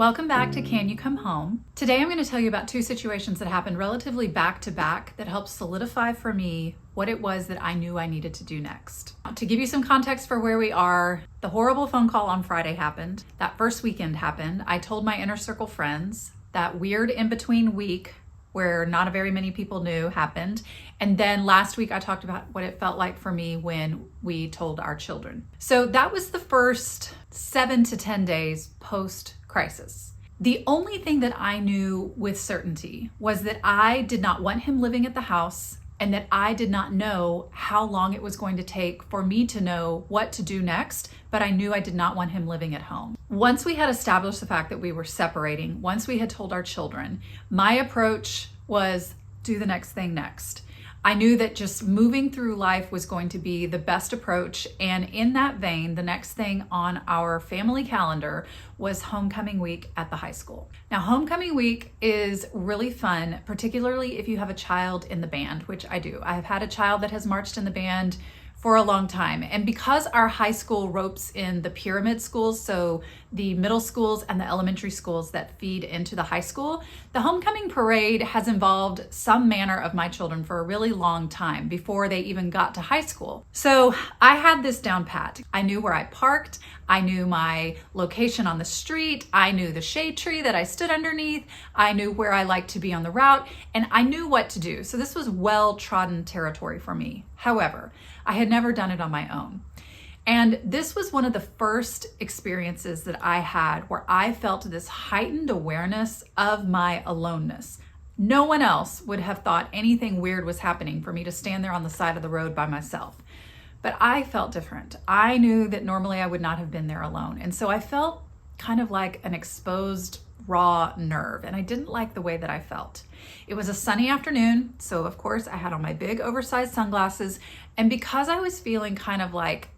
Welcome back to Can You Come Home? Today I'm going to tell you about two situations that happened relatively back to back that helped solidify for me what it was that I knew I needed to do next. To give you some context for where we are, the horrible phone call on Friday happened. That first weekend happened. I told my inner circle friends. That weird in-between week where not very many people knew happened. And then last week I talked about what it felt like for me when we told our children. So that was the first 7 to 10 days post-crisis. The only thing that I knew with certainty was that I did not want him living at the house and that I did not know how long it was going to take for me to know what to do next, but I knew I did not want him living at home. Once we had established the fact that we were separating, once we had told our children, my approach was do the next thing next. I knew that just moving through life was going to be the best approach, and in that vein, the next thing on our family calendar was homecoming week at the high school. Now, homecoming week is really fun, particularly if you have a child in the band, which I do. I have had a child that has marched in the band for a long time. And because our high school ropes in the pyramid schools, so the middle schools and the elementary schools that feed into the high school, the homecoming parade has involved some manner of my children for a really long time before they even got to high school. So I had this down pat. I knew where I parked. I knew my location on the street. I knew the shade tree that I stood underneath. I knew where I liked to be on the route, and I knew what to do. So this was well-trodden territory for me. However, I had never done it on my own. And this was one of the first experiences that I had where I felt this heightened awareness of my aloneness. No one else would have thought anything weird was happening for me to stand there on the side of the road by myself. But I felt different. I knew that normally I would not have been there alone. And so I felt kind of like an exposed raw nerve, and I didn't like the way that I felt. It was a sunny afternoon, so of course I had on my big oversized sunglasses, and because I was feeling kind of like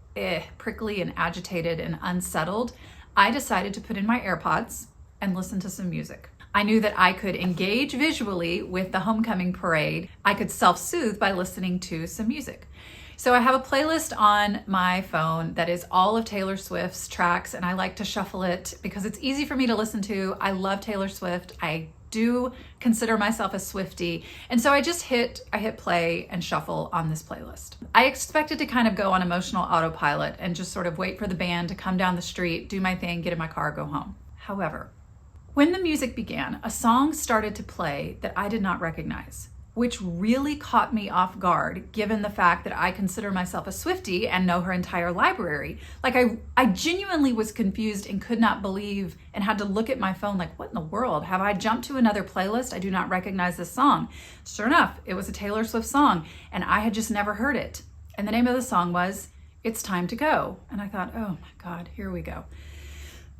prickly and agitated and unsettled, I decided to put in my AirPods and listen to some music. I knew that I could engage visually with the homecoming parade. I could self-soothe by listening to some music. So I have a playlist on my phone that is all of Taylor Swift's tracks, and I like to shuffle it because it's easy for me to listen to. I love Taylor Swift. I do consider myself a Swiftie. And so I hit play and shuffle on this playlist. I expected to kind of go on emotional autopilot and just sort of wait for the band to come down the street, do my thing, get in my car, go home. However, when the music began, a song started to play that I did not recognize, which really caught me off guard, given the fact that I consider myself a Swiftie and know her entire library. Like I genuinely was confused and could not believe and had to look at my phone like, what in the world? Have I jumped to another playlist? I do not recognize this song. Sure enough, it was a Taylor Swift song and I had just never heard it. And the name of the song was It's Time to Go. And I thought, oh my God, here we go.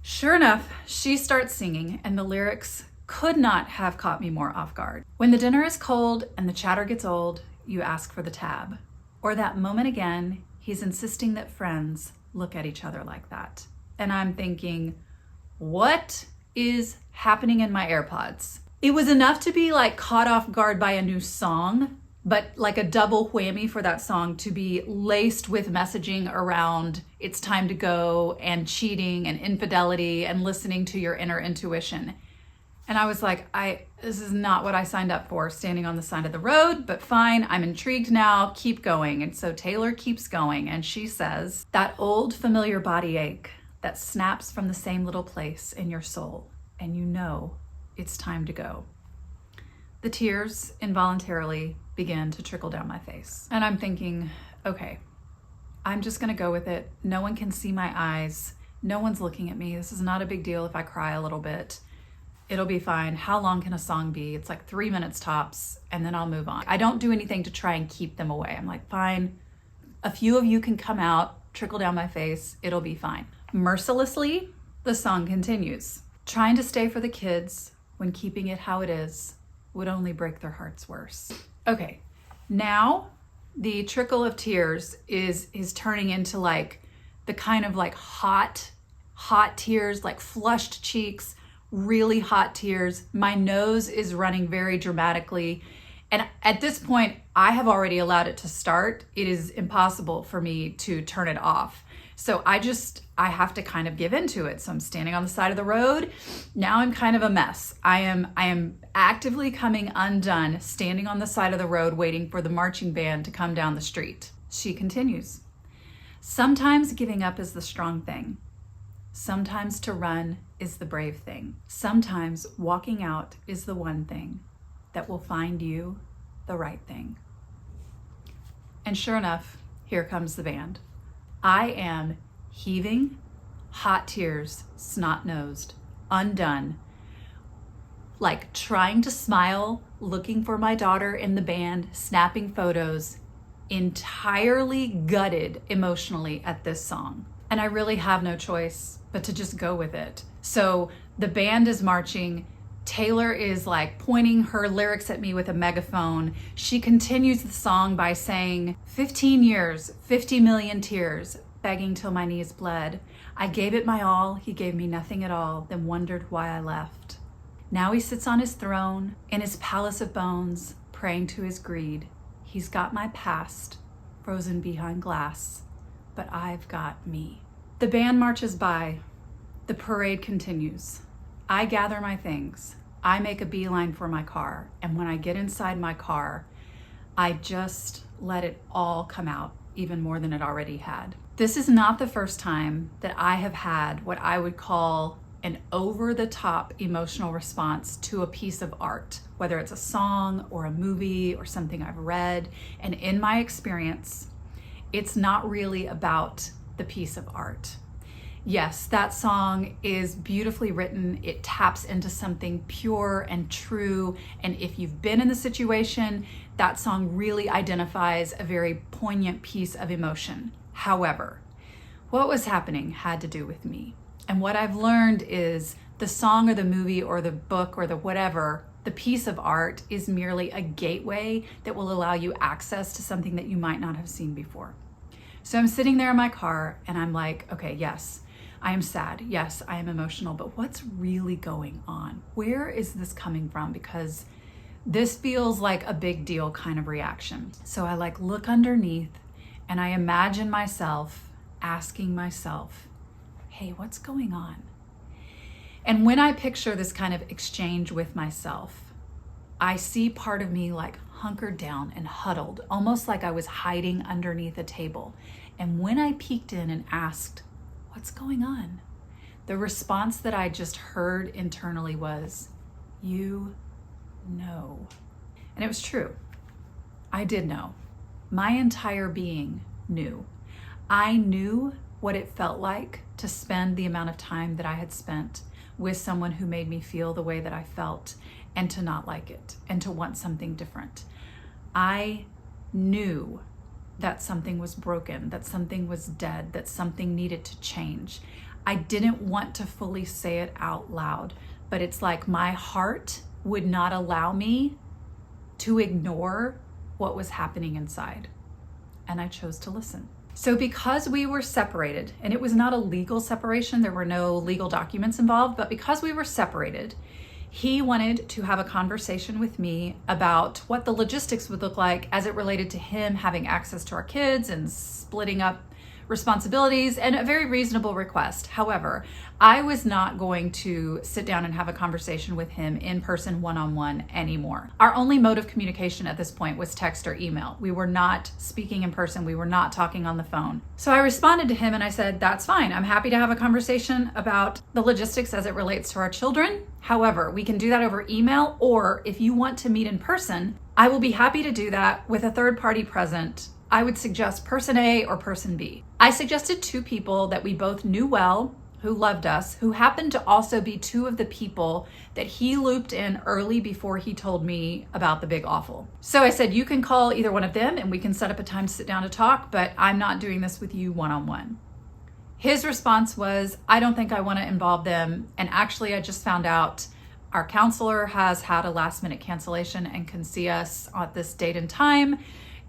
Sure enough, she starts singing and the lyrics could not have caught me more off guard. When the dinner is cold and the chatter gets old, you ask for the tab. Or that moment again, he's insisting that friends look at each other like that. And I'm thinking, what is happening in my AirPods? It was enough to be like caught off guard by a new song, but like a double whammy for that song to be laced with messaging around it's time to go and cheating and infidelity and listening to your inner intuition. And I was like, this is not what I signed up for, standing on the side of the road, but fine, I'm intrigued now, keep going. And so Taylor keeps going and she says, that old familiar body ache that snaps from the same little place in your soul, and you know it's time to go. The tears involuntarily begin to trickle down my face. And I'm thinking, okay, I'm just gonna go with it. No one can see my eyes. No one's looking at me. This is not a big deal if I cry a little bit. It'll be fine. How long can a song be? It's like 3 minutes tops, and then I'll move on. I don't do anything to try and keep them away. I'm like, fine, a few of you can come out, trickle down my face, it'll be fine. Mercilessly, the song continues. Trying to stay for the kids when keeping it how it is would only break their hearts worse. Okay, now the trickle of tears is turning into like the kind of like hot tears, like flushed cheeks, really hot tears. My nose is running very dramatically. And at this point, I have already allowed it to start. It is impossible for me to turn it off. So I have to kind of give into it. So I'm standing on the side of the road. Now I'm kind of a mess. I am actively coming undone, standing on the side of the road, waiting for the marching band to come down the street. She continues. Sometimes giving up is the strong thing. Sometimes to run is the brave thing. Sometimes walking out is the one thing that will find you the right thing. And sure enough, here comes the band. I am heaving, hot tears, snot-nosed, undone, like trying to smile, looking for my daughter in the band, snapping photos, entirely gutted emotionally at this song. And I really have no choice but to just go with it. So the band is marching. Taylor is like pointing her lyrics at me with a megaphone. She continues the song by saying, 15 years, 50 million tears, begging till my knees bled. I gave it my all, he gave me nothing at all, then wondered why I left. Now he sits on his throne, in his palace of bones, praying to his greed. He's got my past, frozen behind glass, but I've got me. The band marches by. The parade continues. I gather my things. I make a beeline for my car. And when I get inside my car, I just let it all come out, even more than it already had. This is not the first time that I have had what I would call an over-the-top emotional response to a piece of art, whether it's a song or a movie or something I've read. And in my experience, it's not really about the piece of art. Yes, that song is beautifully written. It taps into something pure and true. And if you've been in the situation, that song really identifies a very poignant piece of emotion. However, what was happening had to do with me. And what I've learned is the song or the movie or the book or the whatever, the piece of art is merely a gateway that will allow you access to something that you might not have seen before. So I'm sitting there in my car and I'm like, okay, yes, I am sad. Yes, I am emotional, but what's really going on? Where is this coming from? Because this feels like a big deal kind of reaction. So I like look underneath and I imagine myself asking myself, hey, what's going on? And when I picture this kind of exchange with myself, I see part of me like hunkered down and huddled, almost like I was hiding underneath a table. And when I peeked in and asked, what's going on? The response that I just heard internally was, you know. And it was true. I did know. My entire being knew. I knew what it felt like to spend the amount of time that I had spent with someone who made me feel the way that I felt and to not like it and to want something different. I knew that something was broken, that something was dead, that something needed to change. I didn't want to fully say it out loud, but it's like my heart would not allow me to ignore what was happening inside. And I chose to listen. So because we were separated, and it was not a legal separation, there were no legal documents involved, but because we were separated, he wanted to have a conversation with me about what the logistics would look like as it related to him having access to our kids and splitting up responsibilities, and a very reasonable request. However, I was not going to sit down and have a conversation with him in person one-on-one anymore. Our only mode of communication at this point was text or email. We were not speaking in person. We were not talking on the phone. So I responded to him and I said, that's fine. I'm happy to have a conversation about the logistics as it relates to our children. However, we can do that over email, or if you want to meet in person, I will be happy to do that with a third party present. I would suggest person A or person B. I suggested two people that we both knew well, who loved us, who happened to also be two of the people that he looped in early before he told me about the big awful. So I said, you can call either one of them and we can set up a time to sit down to talk, but I'm not doing this with you one-on-one. His response was, I don't think I want to involve them. And actually, I just found out our counselor has had a last minute cancellation and can see us at this date and time.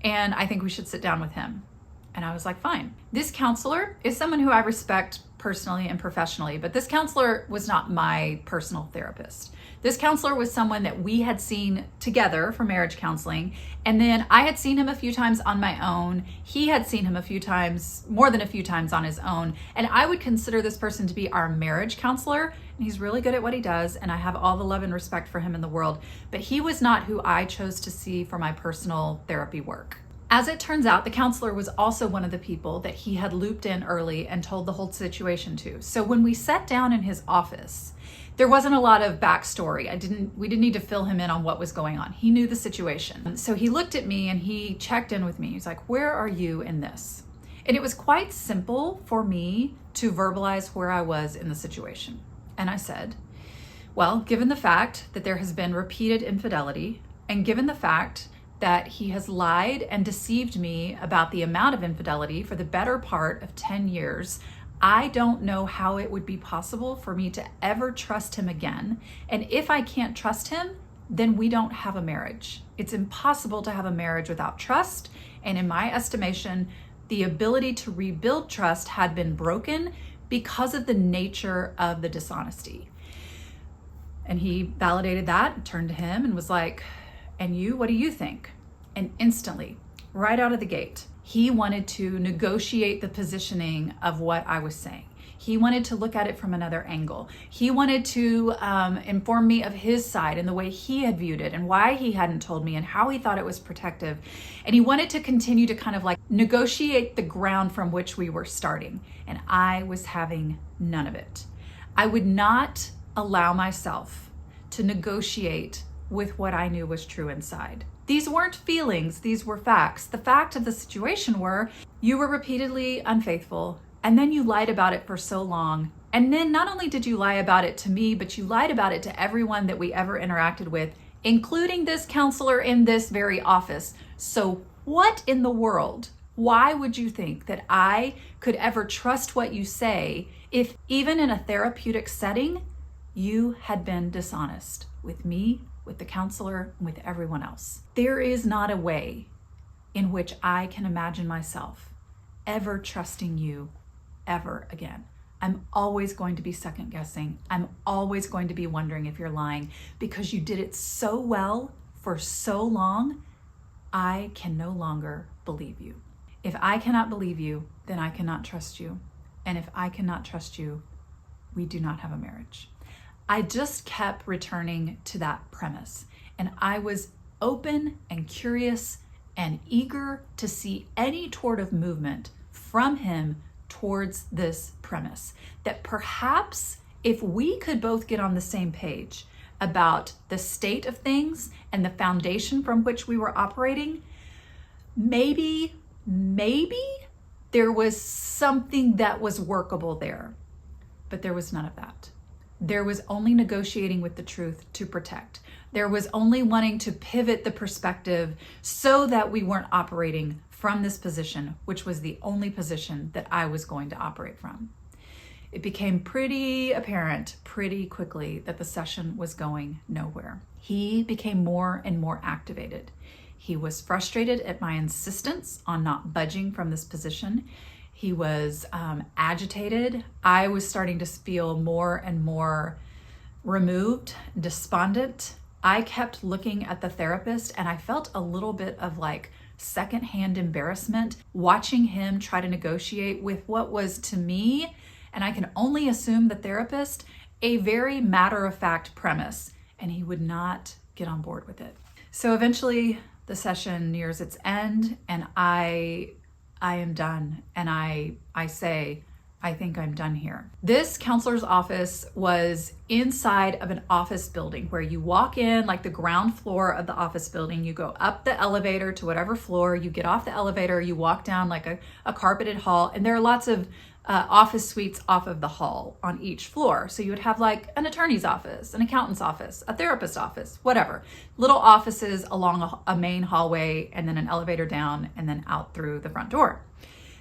And I think we should sit down with him. And I was like, fine. This counselor is someone who I respect personally and professionally, but this counselor was not my personal therapist. This counselor was someone that we had seen together for marriage counseling. And then I had seen him a few times on my own. He had seen him a few times, more than a few times on his own. And I would consider this person to be our marriage counselor. And he's really good at what he does. And I have all the love and respect for him in the world. But he was not who I chose to see for my personal therapy work. As it turns out, the counselor was also one of the people that he had looped in early and told the whole situation to. So when we sat down in his office, there wasn't a lot of backstory. We didn't need to fill him in on what was going on. He knew the situation. So he looked at me and he checked in with me. He's like, "Where are you in this?" And it was quite simple for me to verbalize where I was in the situation. And I said, well, given the fact that there has been repeated infidelity, and given the fact that he has lied and deceived me about the amount of infidelity for the better part of 10 years, I don't know how it would be possible for me to ever trust him again. And if I can't trust him, then we don't have a marriage. It's impossible to have a marriage without trust. And in my estimation, the ability to rebuild trust had been broken because of the nature of the dishonesty. And he validated that, turned to him and was like, "And you, what do you think?" And instantly, right out of the gate, he wanted to negotiate the positioning of what I was saying. He wanted to look at it from another angle. He wanted to inform me of his side and the way he had viewed it and why he hadn't told me and how he thought it was protective. And he wanted to continue to kind of like negotiate the ground from which we were starting. And I was having none of it. I would not allow myself to negotiate with what I knew was true inside. These weren't feelings, these were facts. The fact of the situation were you were repeatedly unfaithful, and then you lied about it for so long. And then not only did you lie about it to me, but you lied about it to everyone that we ever interacted with, including this counselor in this very office. So what in the world? Why would you think that I could ever trust what you say if even in a therapeutic setting, you had been dishonest with me, with the counselor, and with everyone else? There is not a way in which I can imagine myself ever trusting you ever again. I'm always going to be second guessing. I'm always going to be wondering if you're lying because you did it so well for so long. I can no longer believe you. If I cannot believe you, then I cannot trust you. And if I cannot trust you, we do not have a marriage. I just kept returning to that premise, and I was open and curious and eager to see any sort of movement from him towards this premise, that perhaps if we could both get on the same page about the state of things and the foundation from which we were operating, maybe there was something that was workable there. But there was none of that. There was only negotiating with the truth to protect. There was only wanting to pivot the perspective so that we weren't operating from this position, which was the only position that I was going to operate from. It became pretty apparent pretty quickly that the session was going nowhere. He became more and more activated. He was frustrated at my insistence on not budging from this position. He was agitated. I was starting to feel more and more removed, despondent. I kept looking at the therapist and I felt a little bit of like secondhand embarrassment watching him try to negotiate with what was to me, and I can only assume the therapist, a very matter-of-fact premise, and he would not get on board with it. So eventually the session nears its end and I am done. And I say, I think I'm done here. This counselor's office was inside of an office building where you walk in like the ground floor of the office building, you go up the elevator to whatever floor, you get off the elevator, you walk down like a carpeted hall, and there are lots of office suites off of the hall on each floor. So you would have like an attorney's office, an accountant's office, a therapist's office, whatever. Little offices along a main hallway, and then an elevator down, and then out through the front door.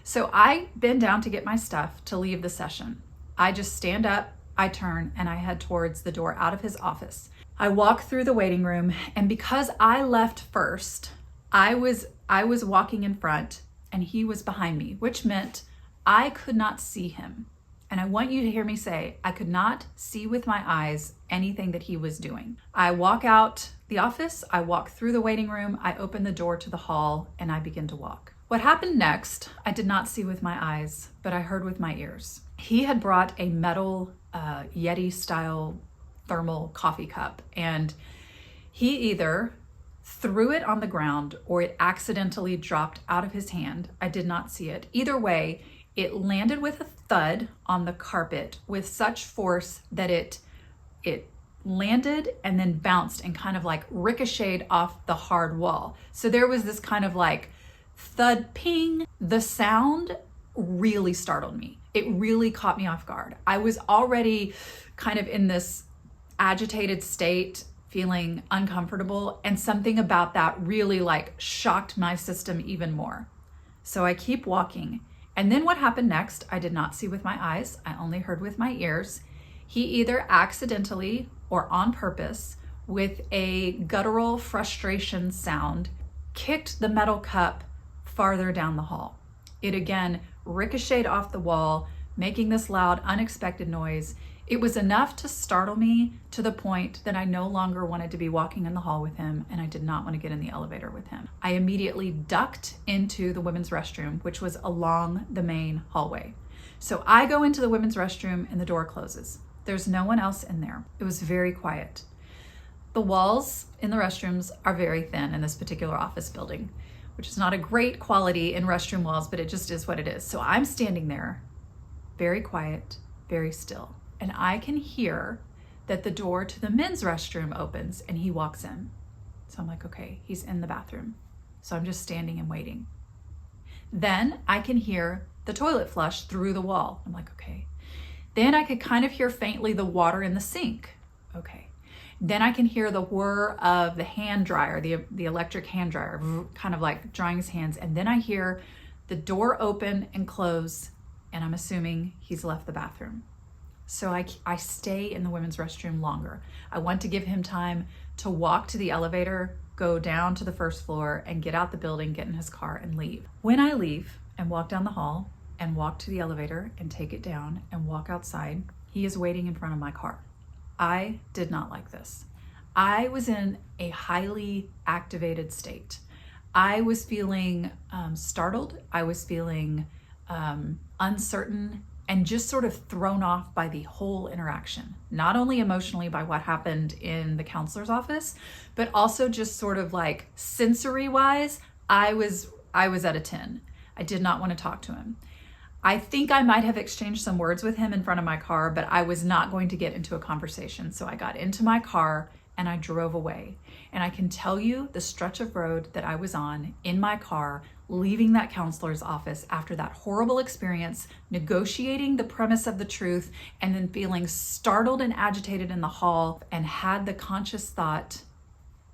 So I bend down to get my stuff to leave the session. I just stand up, I turn, and I head towards the door out of his office. I walk through the waiting room, and because I left first, I was walking in front and he was behind me, which meant I could not see him. And I want you to hear me say, I could not see with my eyes anything that he was doing. I walk out the office, I walk through the waiting room, I open the door to the hall, and I begin to walk. What happened next, I did not see with my eyes, but I heard with my ears. He had brought a metal Yeti style thermal coffee cup, and he either threw it on the ground or it accidentally dropped out of his hand. I did not see it. Either way, it landed with a thud on the carpet with such force that it landed and then bounced and kind of like ricocheted off the hard wall. So there was this kind of like thud ping. The sound really startled me. It really caught me off guard. I was already kind of in this agitated state, feeling uncomfortable, and something about that really like shocked my system even more. So I keep walking. And then what happened next, I did not see with my eyes. I only heard with my ears. He either accidentally or on purpose, with a guttural frustration sound, kicked the metal cup farther down the hall. It again ricocheted off the wall, making this loud, unexpected noise. It was enough to startle me to the point that I no longer wanted to be walking in the hall with him, and I did not want to get in the elevator with him. I immediately ducked into the women's restroom, which was along the main hallway. So I go into the women's restroom and the door closes. There's no one else in there. It was very quiet. The walls in the restrooms are very thin in this particular office building, which is not a great quality in restroom walls, but it just is what it is. So I'm standing there, very quiet, very still. And I can hear that the door to the men's restroom opens and he walks in. So I'm like, okay, he's in the bathroom. So I'm just standing and waiting. Then I can hear the toilet flush through the wall. I'm like, okay. Then I could kind of hear faintly the water in the sink. Okay. Then I can hear the whir of the hand dryer, the electric hand dryer, kind of like drying his hands. And then I hear the door open and close, and I'm assuming he's left the bathroom. So I stay in the women's restroom longer. I want to give him time to walk to the elevator, go down to the first floor, and get out the building, get in his car, and leave. When I leave and walk down the hall and walk to the elevator and take it down and walk outside, he is waiting in front of my car. I did not like this. I was in a highly activated state. I was feeling startled. I was feeling uncertain and just sort of thrown off by the whole interaction, not only emotionally by what happened in the counselor's office, but also just sort of like sensory wise, I was at a 10. I did not want to talk to him. I think I might have exchanged some words with him in front of my car, but I was not going to get into a conversation. So I got into my car and I drove away. And I can tell you the stretch of road that I was on in my car, leaving that counselor's office after that horrible experience, negotiating the premise of the truth, and then feeling startled and agitated in the hall, and had the conscious thought,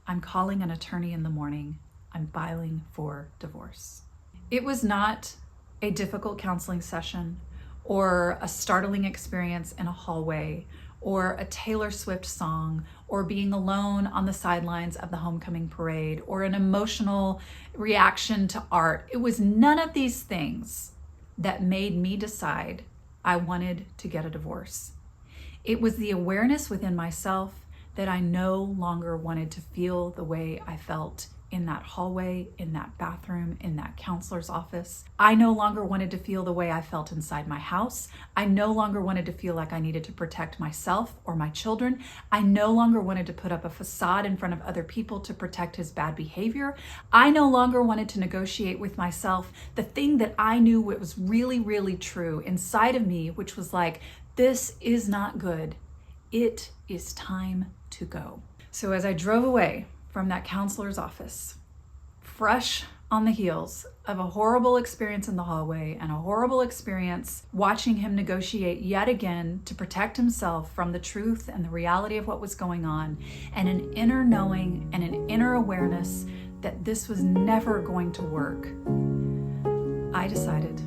I'm calling an attorney in the morning. I'm filing for divorce. It was not a difficult counseling session or a startling experience in a hallway or a Taylor Swift song, or being alone on the sidelines of the homecoming parade, or an emotional reaction to art. It was none of these things that made me decide I wanted to get a divorce. It was the awareness within myself that I no longer wanted to feel the way I felt in that hallway, in that bathroom, in that counselor's office. I no longer wanted to feel the way I felt inside my house. I no longer wanted to feel like I needed to protect myself or my children. I no longer wanted to put up a facade in front of other people to protect his bad behavior. I no longer wanted to negotiate with myself the thing that I knew was really, really true inside of me, which was like, this is not good. It is time to go. So as I drove away from that counselor's office, fresh on the heels of a horrible experience in the hallway and a horrible experience watching him negotiate yet again to protect himself from the truth and the reality of what was going on, and an inner knowing and an inner awareness that this was never going to work, I decided